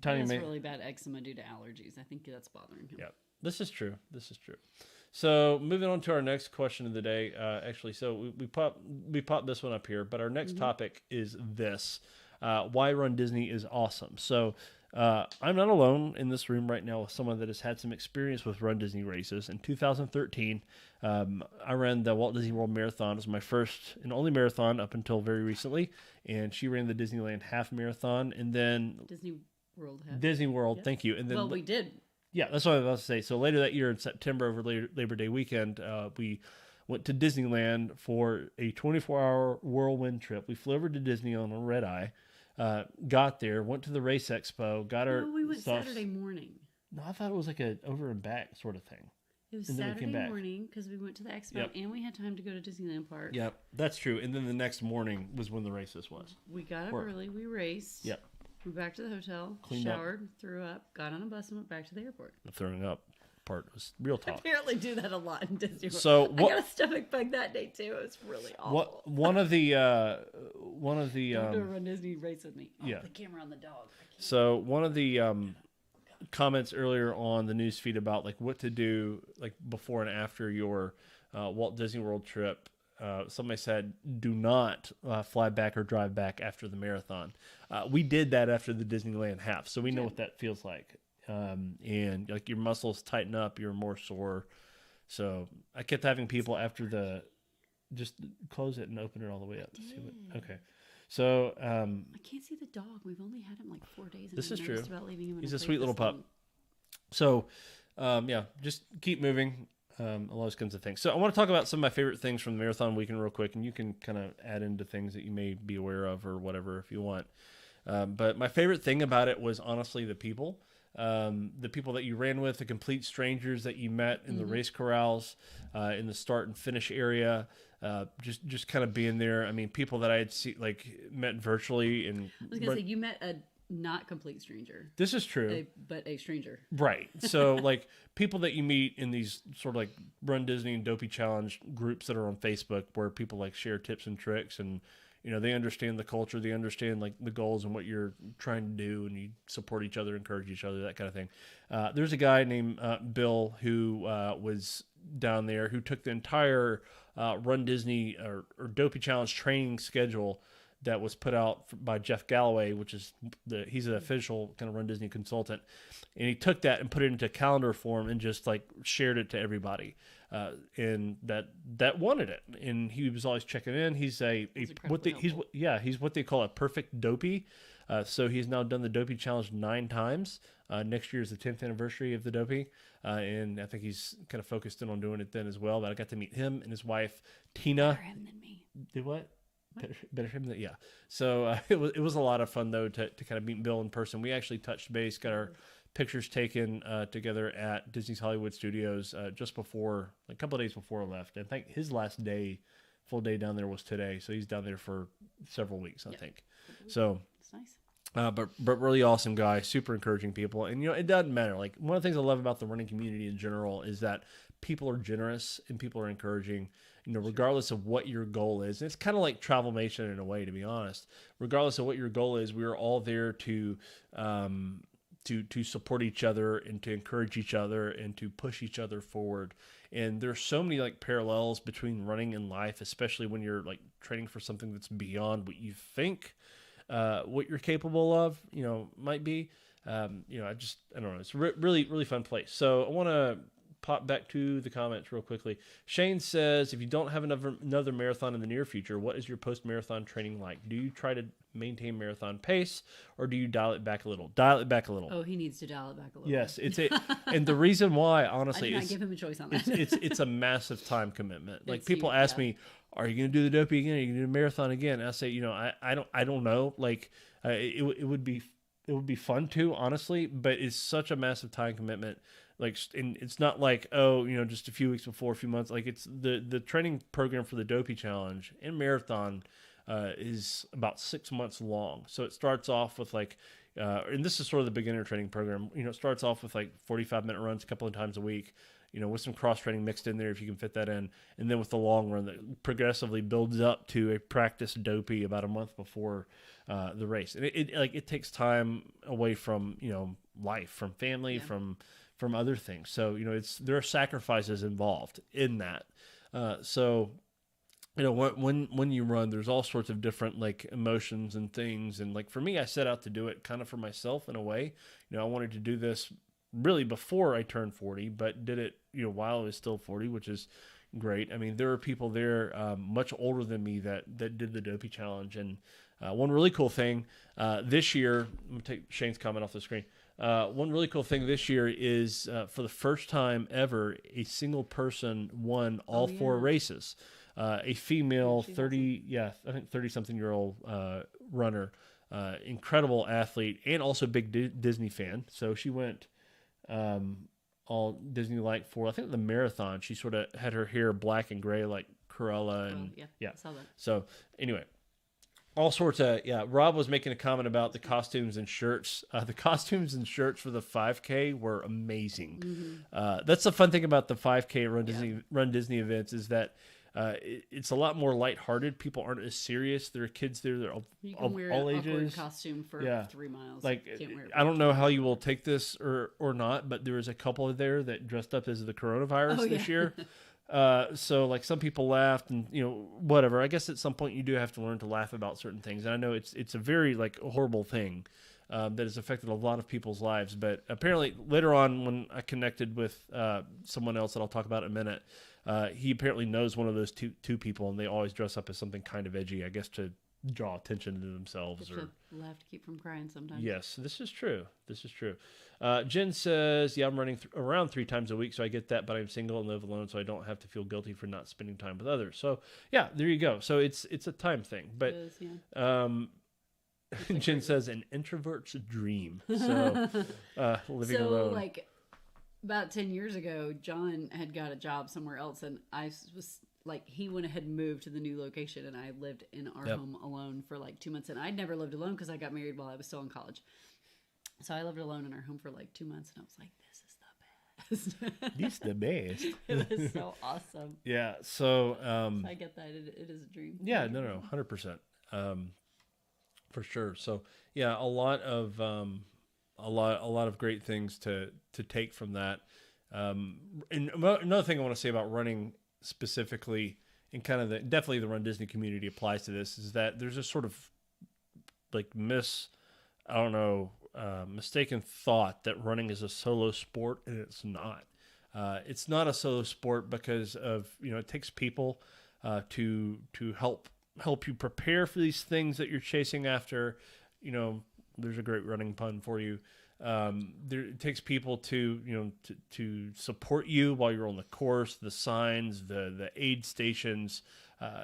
Tanya has really bad eczema due to allergies. I think that's bothering him. Yeah, this is true. So moving on to our next question of the day. Actually, so we popped this one up here, but our next topic is this: why Run Disney is awesome. So. I'm not alone in this room right now with someone that has had some experience with Run Disney races. In 2013, I ran the Walt Disney World Marathon. It was my first and only marathon up until very recently. And she ran the Disneyland Half Marathon. And then Disney World. Yep. Thank you. And then we did. Yeah, that's what I was about to say. So later that year in September over Labor Day weekend, we went to Disneyland for a 24-hour whirlwind trip. We flew over to Disney on a red eye. Got there, went to the race expo, got our we went stuff. Saturday morning. No, I thought it was like a over and back sort of thing. It was Saturday morning because we went to the expo and we had time to go to Disneyland Park. Yep, that's true. And then the next morning was when the races was. We got up early, we raced. Yep. Went back to the hotel, showered, threw up, got on a bus and went back to the airport. The throwing up part was real tough. I apparently do that a lot in Disney World. So I got a stomach bug that day too. It was really awful. One of the Don't do a Run Disney race with me. The camera on the dog. So one of the comments earlier on the news feed about like what to do like before and after your Walt Disney World trip. Somebody said, do not fly back or drive back after the marathon. We did that after the Disneyland half, so we know what that feels like. And like your muscles tighten up, you're more sore. So I kept having people after just close it and open it all the way up. Okay. So I can't see the dog. We've only had him like 4 days. And this is true. About leaving him in He's a sweet little pup. So just keep moving. All those kinds of things. So I want to talk about some of my favorite things from the marathon weekend real quick, and you can kind of add into things that you may be aware of or whatever if you want. But my favorite thing about it was honestly the people. The people that you ran with, the complete strangers that you met in the race corrals, in the start and finish area, just kind of being there. I mean, people that I had met virtually. And I was gonna say you met a not complete stranger. This is true, but a stranger. Right. So like people that you meet in these sort of like Run Disney and Dopey Challenge groups that are on Facebook, where people like share tips and tricks and. They understand the culture, they understand like the goals and what you're trying to do, and you support each other, encourage each other, that kind of thing. There's a guy named Bill who was down there who took the entire Run Disney or Dopey Challenge training schedule that was put out by Jeff Galloway, which is he's an official kind of Run Disney consultant, and he took that and put it into calendar form and just like shared it to everybody. And that wanted it, and he was always checking in. He's what they call a perfect dopey. So he's now done the Dopey Challenge 9 times. Next year is the 10th anniversary of the Dopey, and I think he's kind of focused in on doing it then as well. But I got to meet him and his wife Tina. Better him than me. Did what? Better him than yeah. So it was a lot of fun though to kind of meet Bill in person. We actually touched base, got our pictures taken together at Disney's Hollywood Studios just before, like a couple of days before I left. I think his last full day down there was today, so he's down there for several weeks, I think. So it's nice. But really awesome guy, super encouraging people, and it doesn't matter. Like one of the things I love about the running community in general is that people are generous and people are encouraging. regardless of what your goal is. And it's kind of like Travelmation in a way, to be honest. Regardless of what your goal is, we're all there to support each other and to encourage each other and to push each other forward. And there's so many like parallels between running and life, especially when you're like training for something that's beyond what you think, what you're capable of, might be. I don't know. It's really, really fun place. So I want to pop back to the comments real quickly. Shane says, if you don't have another marathon in the near future, what is your post-marathon training like? Do you try to maintain marathon pace, or do you dial it back a little? Dial it back a little. Oh, he needs to dial it back a little. Yes, and the reason why, honestly, I did not give him a choice on that. it's a massive time commitment. Like people ask me, are you going to do the dopey again? Are you going to do the marathon again? And I say, I don't know. Like it would be fun to, honestly, but it's such a massive time commitment. Like, and it's not like, just a few weeks before, a few months. Like it's the training program for the Dopey Challenge and marathon is about 6 months long. So it starts off with like, and this is sort of the beginner training program. It starts off with like 45-minute runs a couple of times a week, with some cross training mixed in there if you can fit that in. And then with the long run that progressively builds up to a practice Dopey about a month before the race. And it takes time away from, life, from family, from other things. So, there are sacrifices involved in that. So, when you run, there's all sorts of different like emotions and things. And like for me, I set out to do it kind of for myself in a way. I wanted to do this really before I turned 40, but did it, while I was still 40, which is great. I mean, there are people there much older than me that did the Dopey Challenge. And one really cool thing this year, I'm going to take Shane's comment off the screen. One really cool thing this year is for the first time ever, a single person won all 4 races. A female 30-something-year-old runner, incredible athlete, and also big Disney fan. So she went all Disney-like for, I think, the marathon. She sort of had her hair black and gray like Cruella. And I saw that. So anyway. All sorts of, Rob was making a comment about the costumes and shirts. The costumes and shirts for the 5K were amazing. Mm-hmm. That's the fun thing about the 5K Run Disney events is that it's a lot more lighthearted. People aren't as serious. There are kids there that are you can wear all an ages. Awkward costume for 3 miles. Like, can't wear it I don't know how you will take this or not, but there was a couple there that dressed up as the coronavirus this year. So like some people laughed and, whatever. I guess at some point you do have to learn to laugh about certain things. And I know it's a very like horrible thing that has affected a lot of people's lives. But apparently later on when I connected with someone else that I'll talk about in a minute, he apparently knows one of those two people, and they always dress up as something kind of edgy, I guess, to draw attention to themselves. Or laugh to keep from crying sometimes. Yes, this is true. Jen says, I'm running around 3 times a week, so I get that, but I'm single and live alone, so I don't have to feel guilty for not spending time with others. So, there you go. So it's a time thing. But it is, Jen says, an introvert's dream. So living alone. Like about 10 years ago, John had got a job somewhere else, and I was like, he went ahead and moved to the new location, and I lived in our home alone for like 2 months. And I'd never lived alone because I got married while I was still in college. So I lived alone in our home for like 2 months, and I was like, this is the best. This is the best. It was so awesome. Yeah. So I get that. It is a dream. Yeah, no, 100%. For sure. So a lot of great things to take from that. And another thing I want to say about running specifically, and kind of definitely the Run Disney community applies to this, is that there's a sort of like mistaken thought that running is a solo sport, and it's not. It's not a solo sport because of, it takes people to help you prepare for these things that you're chasing after. There's a great running pun for you. It takes people to support you while you're on the course, the signs, the aid stations,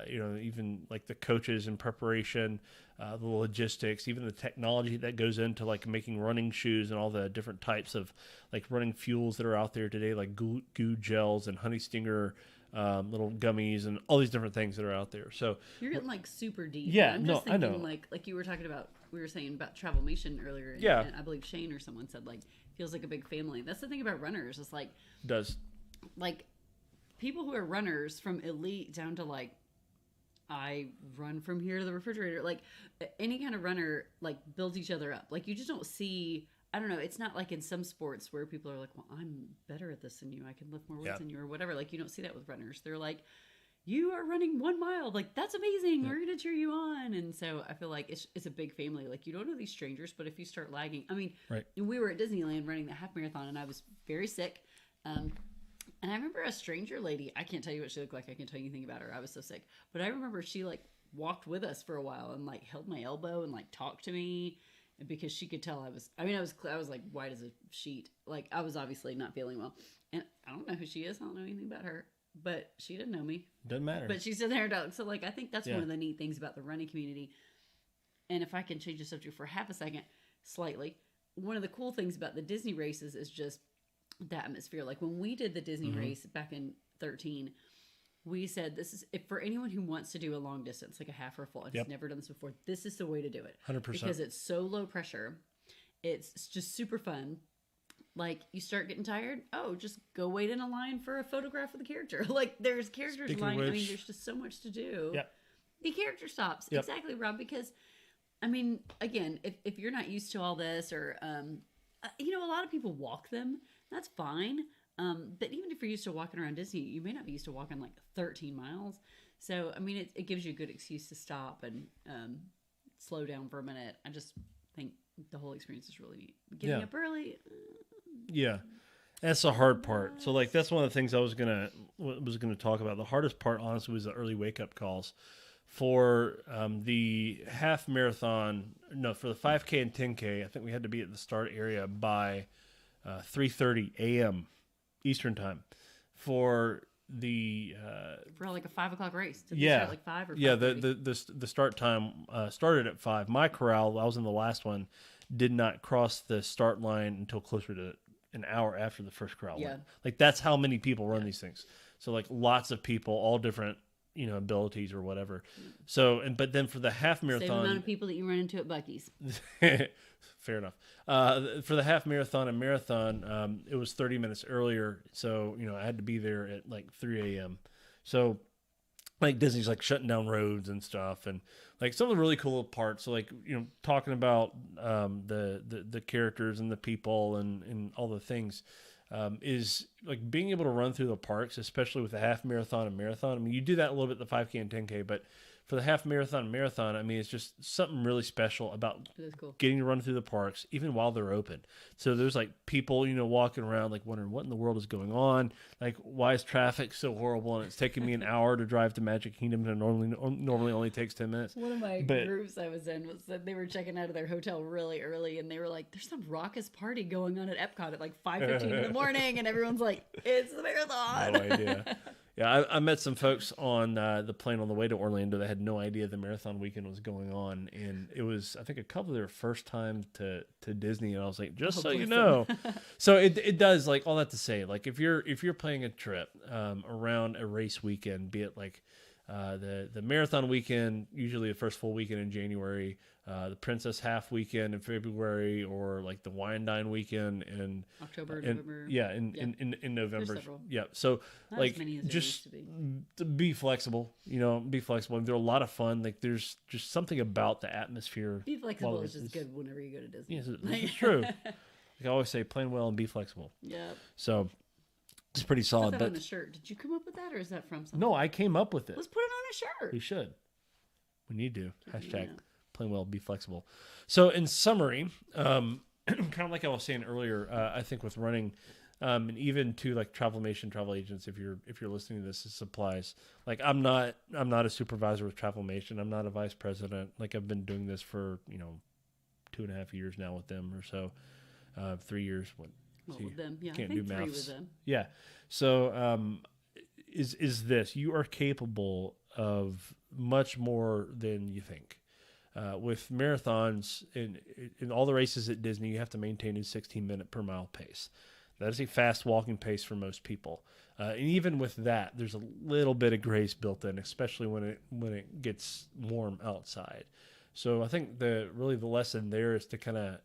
even like the coaches in preparation, the logistics, even the technology that goes into like making running shoes and all the different types of like running fuels that are out there today, like goo gels and honey stinger little gummies and all these different things that are out there. So you're getting like super deep. Yeah, I'm just thinking, I know. Like you were talking about, we were saying about Travelmation earlier. And I believe Shane or someone said like feels like a big family. That's the thing about runners. It's like does like people who are runners from elite down to like, I run from here to the refrigerator. Like any kind of runner, like builds each other up. Like you just don't see, I don't know. It's not like in some sports where people are like, well, I'm better at this than you. I can lift more weights than you or whatever. Like you don't see that with runners. They're like, you are running 1 mile. Like that's amazing. We're going to cheer you on. And so I feel like it's a big family. Like you don't know these strangers, but if you start lagging, I mean, we were at Disneyland running the half marathon and I was very sick. And I remember a stranger lady, I can't tell you what she looked like. I can't tell you anything about her. I was so sick. But I remember she like walked with us for a while and like held my elbow and like talked to me because she could tell I was like white as a sheet. Like I was obviously not feeling well. And I don't know who she is. I don't know anything about her. But she didn't know me. Doesn't matter. But she's in there. So like I think that's one of the neat things about the running community. And if I can change the subject for half a second, slightly, one of the cool things about the Disney races is just the atmosphere. Like when we did the Disney race back in 2013, we said this is if for anyone who wants to do a long distance, like a half or a full, and has never done this before, this is the way to do it. 100%. Because it's so low pressure. It's just super fun. Like you start getting tired, just go wait in a line for a photograph of the character. Like there's characters line. I mean, there's just so much to do. Yep. The character stops. Yep. Exactly, Rob. Because I mean, again, if you're not used to all this, or a lot of people walk them. That's fine. But even if you're used to walking around Disney, you may not be used to walking like 13 miles. So, I mean, it gives you a good excuse to stop and slow down for a minute. I just think the whole experience is really neat. Getting up early. Yeah. That's the hard part. So, like, that's one of the things I was gonna talk about. The hardest part, honestly, was the early wake-up calls. For the half marathon, for the 5K and 10K, I think we had to be at the start area by 3:30 a.m. Eastern time. For the for like a 5 o'clock race. Did they start like 5 or 5:30? The start time started at 5. My corral, I was in the last one, did not cross the start line until closer to an hour after the first corral went. Like that's how many people run these things. So like lots of people, all different abilities or whatever. So but then for the half marathon, same amount of people that you run into at Buc-ee's. Fair enough. For the half marathon and marathon, it was 30 minutes earlier. So, I had to be there at like 3 a.m. So like Disney's like shutting down roads and stuff. And like some of the really cool parts. So like, talking about the characters and the people and all the things is like being able to run through the parks, especially with the half marathon and marathon. I mean, you do that a little bit, the 5K and 10K, but for the half marathon and marathon, I mean, it's just something really special about getting to run through the parks, even while they're open. So there's like people, walking around like wondering what in the world is going on. Like, why is traffic so horrible? And it's taking me an hour to drive to Magic Kingdom and normally only takes 10 minutes. One of my groups I was in said they were checking out of their hotel really early, and they were like, there's some raucous party going on at Epcot at like 5:15 in the morning, and everyone's like, it's the marathon. No idea. Yeah, I met some folks on the plane on the way to Orlando that had no idea the marathon weekend was going on, and it was, I think, a couple of their first time to Disney, and I was like, just so you know. So it does, like, all that to say, like, if you're planning a trip around a race weekend, be it like the marathon weekend, usually the first full weekend in January, the Princess Half weekend in February, or like the Wine Dine weekend in October, November. Yeah, in November. Yeah, so not like just to be flexible. Be flexible. They're a lot of fun. Like there's just something about the atmosphere. Be flexible is just good whenever you go to Disney. Yes, it's true. Like I always say, plan well and be flexible. Yeah. So it's pretty solid. Put that on a shirt. Did you come up with that, or is that from something? No, I came up with it. Let's put it on a shirt. We should. We need to. Hashtag plan well, be flexible. So in summary, kind of like I was saying earlier, I think with running, and even to like Travelmation travel agents, if you're listening to this, this applies. Like I'm not a supervisor with Travelmation. I'm not a vice president. Like I've been doing this for 2.5 years now with them, or so. 3 years. With them, yeah. Can't I think do 3 maths. with them. Yeah. So is this, you are capable of much more than you think. With marathons, in all the races at Disney, you have to maintain a 16-minute per mile pace. That is a fast walking pace for most people. And even with that, there's a little bit of grace built in, especially when it gets warm outside. So I think the lesson there is to kind of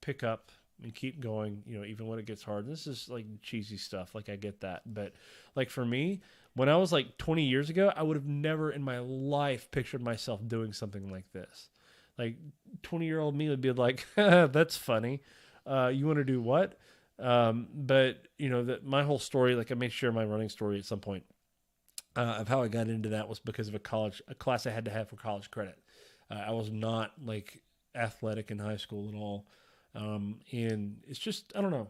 pick up and keep going, even when it gets hard. This is like cheesy stuff. Like I get that. But like for me, when I was like 20 years ago, I would have never in my life pictured myself doing something like this. Like 20-year-old me would be like, that's funny. You want to do what? But that my whole story, like I may share my running story at some point, of how I got into that was because of a class I had to have for college credit. I was not like athletic in high school at all. And it's just, I don't know.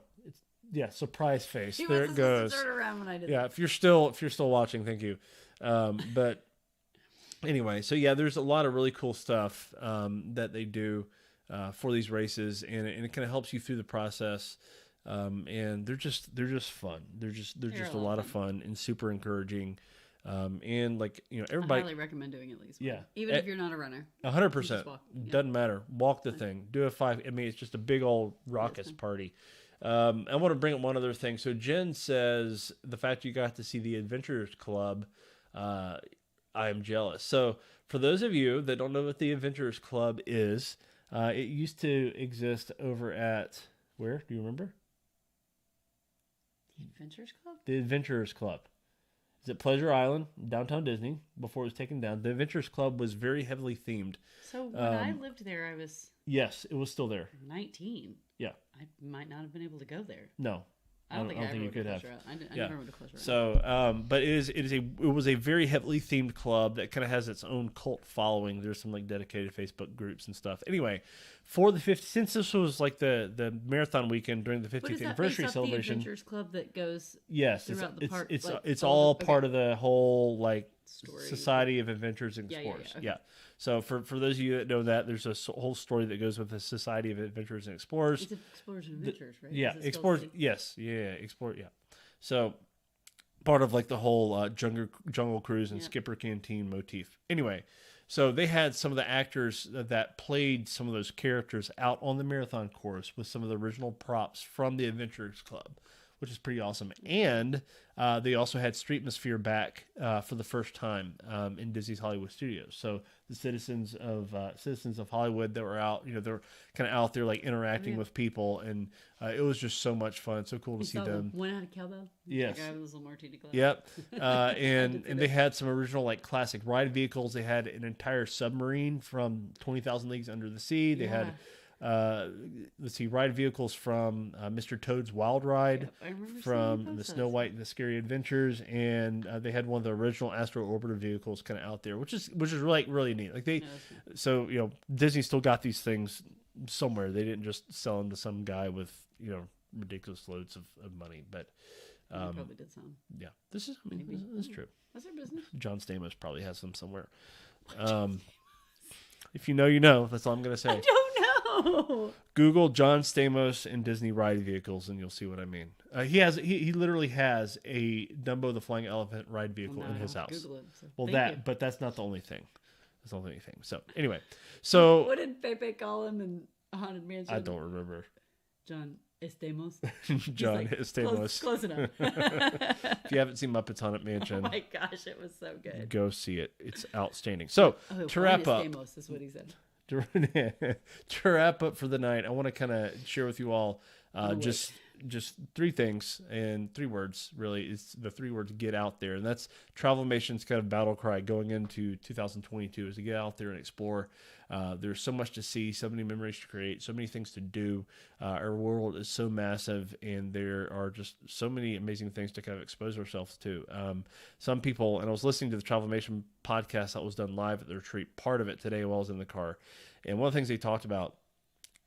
Surprise face. There it goes. Turn around when I did if you're still watching, thank you. But anyway, so yeah, there's a lot of really cool stuff, that they do, for these races, and it kind of helps you through the process. And they're just fun. They're just a lot of fun and super encouraging. And like, everybody, I highly recommend doing at least. Yeah. Even if you're not a runner. 100%. Doesn't matter. Walk the thing. Do a 5. I mean, it's just a big old raucous party. I want to bring up one other thing. So Jen says the fact you got to see the Adventurers Club, I am jealous. So for those of you that don't know what the Adventurers Club is, it used to exist over at, where? Do you remember? The Adventurers Club? The Adventurers Club. Is at Pleasure Island, downtown Disney, before it was taken down. The Adventurers Club was very heavily themed. So when I lived there, I was... Yes, it was still there. 19. Yeah. I might not have been able to go there. No. I don't think you could have. I never went to Pleasure Island. So, but it was a very heavily themed club that kind of has its own cult following. There's some like dedicated Facebook groups and stuff. Anyway, for the 50th, since this was like the marathon weekend during the 50th anniversary celebration, the Adventures Club that goes. Yes, throughout the park. It's all part of the whole like story. Society of Adventures and Explorers. Okay. Yeah. So for those of you that know that, there's a whole story that goes with the Society of Adventurers and Explorers. It's Explorers and Adventures, right? Yeah, Explorers. Yes, Explore. Yeah. So part of like the whole Jungle Cruise and Skipper Canteen motif. Anyway, so they had some of the actors that played some of those characters out on the marathon course with some of the original props from the Adventurers Club, which is pretty awesome. And they also had Streetmosphere back for the first time in Disney's Hollywood Studios. So the citizens of Hollywood that were out, they're kind of out there like interacting with people, and it was just so much fun. So cool to see them. One out of cowbell. Yes. The guy with his little martini glass. Yep. And they had some original like classic ride vehicles. They had an entire submarine from 20,000 Leagues Under the Sea. They had ride vehicles from Mr. Toad's Wild Ride, from the Snow White and the Scary Adventures, and they had one of the original Astro Orbiter vehicles kind of out there, which is really really neat. Like so Disney still got these things somewhere. They didn't just sell them to some guy with ridiculous loads of money, but probably did some. Yeah, this is true. That's their business. John Stamos probably has them somewhere. If you know, you know. That's all I'm gonna say. I don't know. Google John Stamos and Disney ride vehicles, and you'll see what I mean. He literally has a Dumbo the Flying Elephant ride vehicle in his house. Google it, so But that's not the only thing. That's not the only thing. So anyway, what did Pepe call him in Haunted Mansion? I don't remember. John Estamos. John Estamos. Close enough. If you haven't seen Muppets Haunted Mansion, oh my gosh, it was so good. Go see it. It's outstanding. So to wrap up, Estamos is what he said. To wrap up for the night, I want to kind of share with you all just 3 things and 3 words, really. It's the 3 words: get out there. And that's Travelmation's kind of battle cry going into 2022, is to get out there and explore. There's so much to see, so many memories to create, so many things to do. Our world is so massive, and there are just so many amazing things to kind of expose ourselves to. Some people, and I was listening to the Travelmation podcast that was done live at the retreat, part of it today while I was in the car, and one of the things they talked about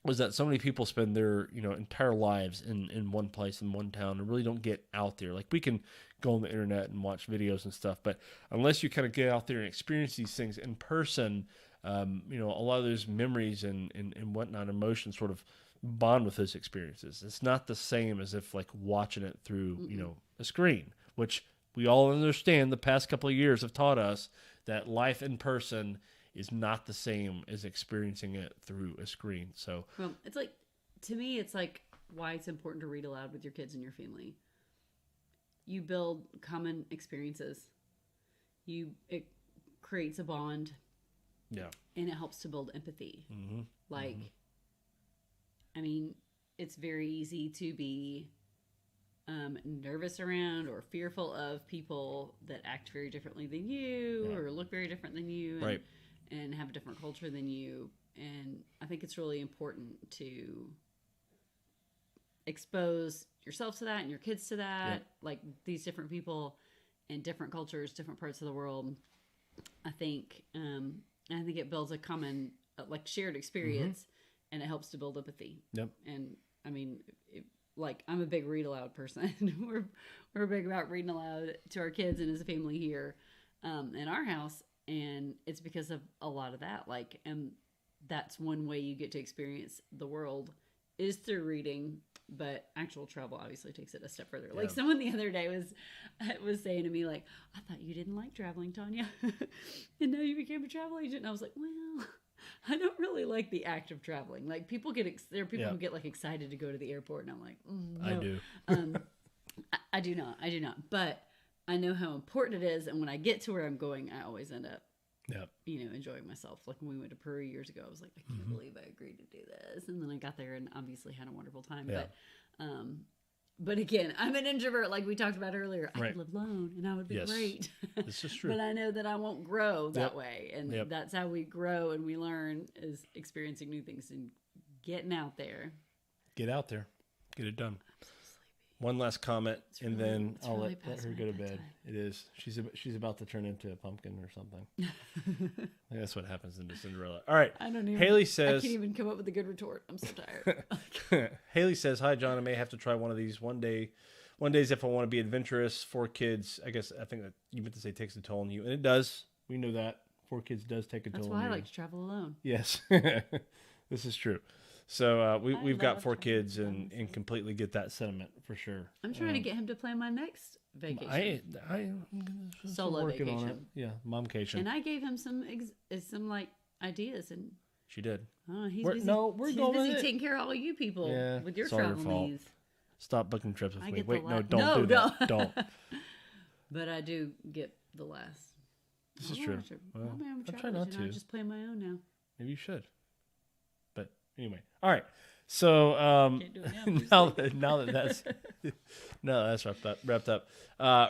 was that so many people spend their entire lives in one place, in one town, and really don't get out there. Like, we can go on the internet and watch videos and stuff, but unless you kind of get out there and experience these things in person, a lot of those memories and whatnot, emotions sort of bond with those experiences. It's not the same as if like watching it through a screen, which we all understand the past couple of years have taught us that life in person is not the same as experiencing it through a screen. So, well, it's like, to me, it's like why it's important to read aloud with your kids and your family. You build common experiences. It creates a bond. Yeah. And it helps to build empathy. Mm-hmm. Like, I mean, it's very easy to be nervous around or fearful of people that act very differently than you or look very different than you and have a different culture than you. And I think it's really important to expose yourself to that and your kids to that, like these different people in different cultures, different parts of the world. I think it builds a common, like, shared experience, and it helps to build empathy. Yep. And I mean, like, I'm a big read aloud person. we're big about reading aloud to our kids and as a family here in our house, and it's because of a lot of that. Like, and that's one way you get to experience the world is through reading. But actual travel obviously takes it a step further. Like, someone the other day was saying to me, like, I thought you didn't like traveling, Tanya, and now you became a travel agent. And I was like, well, I don't really like the act of traveling. Like, people there are people who get like excited to go to the airport, and I'm like, no. I do. I do not. But I know how important it is, and when I get to where I'm going, I always end up, enjoying myself. Like, when we went to Peru years ago, I was like, I can't believe I agreed to do this. And then I got there and obviously had a wonderful time. Yeah. But again, I'm an introvert, like we talked about earlier. I could live alone and I would be great. This is true. But I know that I won't grow that way. And that's how we grow and we learn, is experiencing new things and getting out there. Get out there. Get it done. One last comment, and then I'll let her go to bed. It is. She's about to turn into a pumpkin or something. That's what happens in Cinderella. All right. I don't even. Haley says, I can't even come up with a good retort. I'm so tired. Haley says, "Hi, John. I may have to try one of these one days if I want to be adventurous. 4 kids. I think that you meant to say takes a toll on you, and it does. We know that 4 kids does take a toll on you. That's why I like to travel alone. Yes, this is true." So we've got 4 kids and completely get that sentiment for sure. I'm trying to get him to plan my next vacation. I'm solo working vacation. on it. Yeah, momcation. And I gave him some like ideas, and she did. He's busy taking care of all you people with your travel needs. Stop booking trips with me. Wait, don't do that. Don't. But I do get the last. This is true. I'm trying not to. I just plan my own now. Maybe you should. Anyway, all right. So now that that's wrapped up.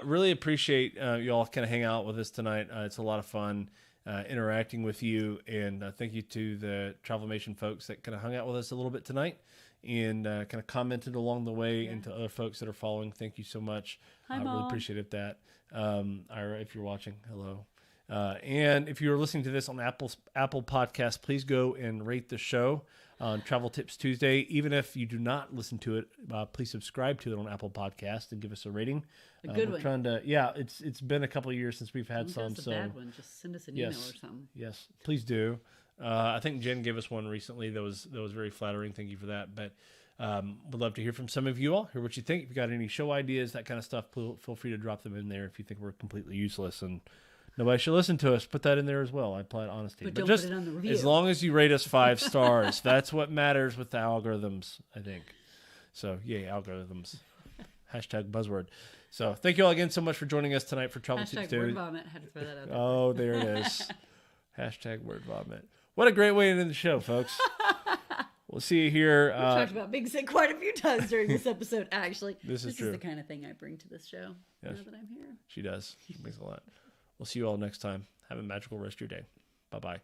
Really appreciate you all kind of hang out with us tonight. It's a lot of fun interacting with you, and thank you to the Travelmation folks that kind of hung out with us a little bit tonight and kind of commented along the way, and to other folks that are following. Thank you so much. Hi, I Mom. really appreciate that. Ira, if you're watching, hello. And if you're listening to this on Apple Podcasts, please go and rate the show on Travel Tips Tuesday. Even if you do not listen to it, please subscribe to it on Apple Podcasts and give us a rating. A good one. Trying to, it's been a couple of years since we've had some. So bad one, just send us an email or something. Yes, please do. I think Jen gave us one recently that was very flattering. Thank you for that. But would love to hear from some of you all. Hear what you think. If you got any show ideas, that kind of stuff, feel free to drop them in there. If you think we're completely useless and nobody should listen to us, put that in there as well. I applied honesty. But don't just put it on the review. As long as you rate us 5 stars, that's what matters with the algorithms, I think. So, yay, algorithms. Hashtag buzzword. So, thank you all again so much for joining us tonight for Travel Tips Hashtag word vomit. Had to throw that out there. Oh, there it is. Hashtag word vomit. What a great way to end the show, folks. We'll see you here. We talked about being sick quite a few times during this episode, actually. This is true. This is the kind of thing I bring to this show now that I'm here. She does. She brings a lot. We'll see you all next time. Have a magical rest of your day. Bye-bye.